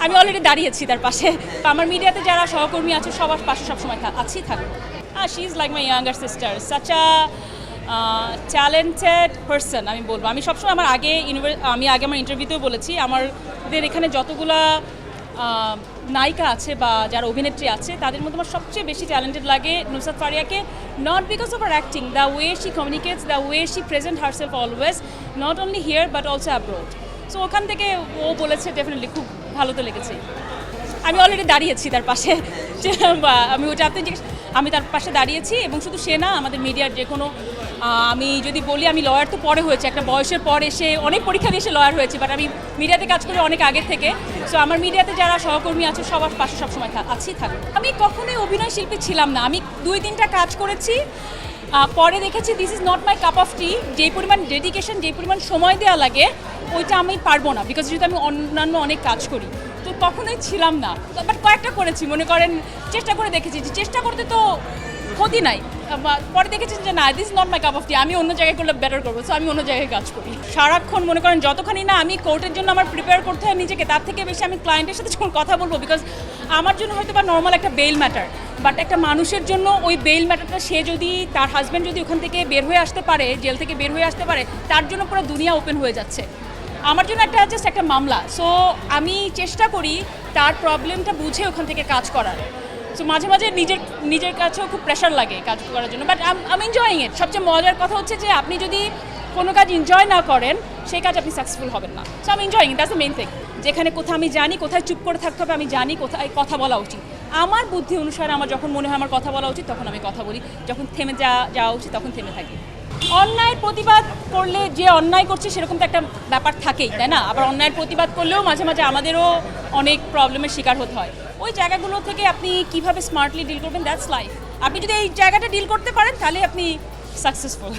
আমি অলরেডি দাঁড়িয়েছি তার পাশে। আমার মিডিয়াতে যারা সহকর্মী আছে সবার পাশে সবসময় আছি থাকবো। She is like my younger sister, such a talented person. আমি বলবো, আমি সবসময় আমি আগে আমার ইন্টারভিউতেও বলেছি, আমাদের এখানে যতগুলা নায়িকা আছে বা যারা অভিনেত্রী আছে তাদের মধ্যে আমার সবচেয়ে বেশি ট্যালেন্টেড লাগে নুসরাত ফারিয়াকে, not because of her acting, the way she communicates, the way she present herself always, not only here but also abroad. So ওখান থেকে ও বলেছে ডেফিনেটলি খুব ভালো তো লেগেছে। আমি অলরেডি দাঁড়িয়েছি তার পাশে, আমি ওটা আপনি আমি তার পাশে দাঁড়িয়েছি এবং শুধু সে না, আমাদের মিডিয়ার যে কোনো, আমি যদি বলি আমি লয়ার তো পরে হয়েছে, একটা বয়সের পর এসে অনেক পরীক্ষা দিয়ে এসে লয়ার হয়েছে, বাট আমি মিডিয়াতে কাজ করি অনেক আগের থেকে। সো আমার মিডিয়াতে যারা সহকর্মী আছে সবার পাশে সবসময় আছি থাকবো। আমি কখনোই অভিনয় শিল্পী ছিলাম না, আমি 2-3টা কাজ করেছি, পরে দেখেছি this is not my cup of tea. যেই পরিমাণ ডেডিকেশন, যেই পরিমাণ সময় দেওয়া লাগে ওইটা আমি পারবো না, বিকজ যেহেতু আমি অন্যান্য অনেক কাজ করি, তো কখনোই ছিলাম না। বাট কয়েকটা করেছি, মনে করেন চেষ্টা করে দেখেছি, যে চেষ্টা করতে তো ক্ষতি নাই। পরে দেখেছি যে না, this not my cup of tea, আমি অন্য জায়গায় করলে বেটার করবো, সো আমি অন্য জায়গায় কাজ করি। সারাক্ষণ মনে করেন যতখানি না আমি কোর্টের জন্য আমার প্রিপেয়ার করতে হয় নিজেকে, তার থেকে বেশি আমি ক্লায়েন্টের সাথে যখন কথা বলবো, বিকজ আমার জন্য হয়তো বা নর্মাল একটা বেইল ম্যাটার, বাট একটা মানুষের জন্য ওই বেইল ম্যাটারটা, সে যদি তার হাজব্যান্ড যদি ওখান থেকে বের হয়ে আসতে পারে, জেল থেকে বের হয়ে আসতে পারে, তার জন্য পুরো দুনিয়া ওপেন হয়ে যাচ্ছে। আমার জন্য জাস্ট একটা মামলা। সো আমি চেষ্টা করি তার প্রবলেমটা বুঝে ওখান থেকে কাজ করার। সো মাঝে মাঝে নিজের কাছেও খুব প্রেশার লাগে কাজ করার জন্য, বাট আই এনজয়িং ইট। সবচেয়ে মজার কথা হচ্ছে যে আপনি যদি কোনো কাজ এনজয় না করেন, সেই কাজ আপনি সাকসেসফুল হবেন না। সো আমি enjoying it, that's the main thing. যেখানে কোথাও আমি জানি কোথায় চুপ করে থাকতে হবে, আমি জানি কোথায় কথা বলা উচিত। আমার বুদ্ধি অনুসারে আমার যখন মনে হয় আমার কথা বলা উচিত, তখন আমি কথা বলি, যখন থেমে যাওয়া উচিত তখন থেমে থাকি। অন্যায়ের প্রতিবাদ করলে যে অন্যায় করছে সেরকম তো একটা ব্যাপার থাকেই, তাই না? আবার অন্যায়ের প্রতিবাদ করলেও মাঝে মাঝে আমাদেরও অনেক প্রবলেমের শিকার হতে হয়। ওই জায়গাগুলো থেকে আপনি কিভাবে স্মার্টলি ডিল করবেন, দ্যাটস লাইফ। আপনি যদি এই জায়গাটা ডিল করতে পারেন তাহলে আপনি সাকসেসফুল।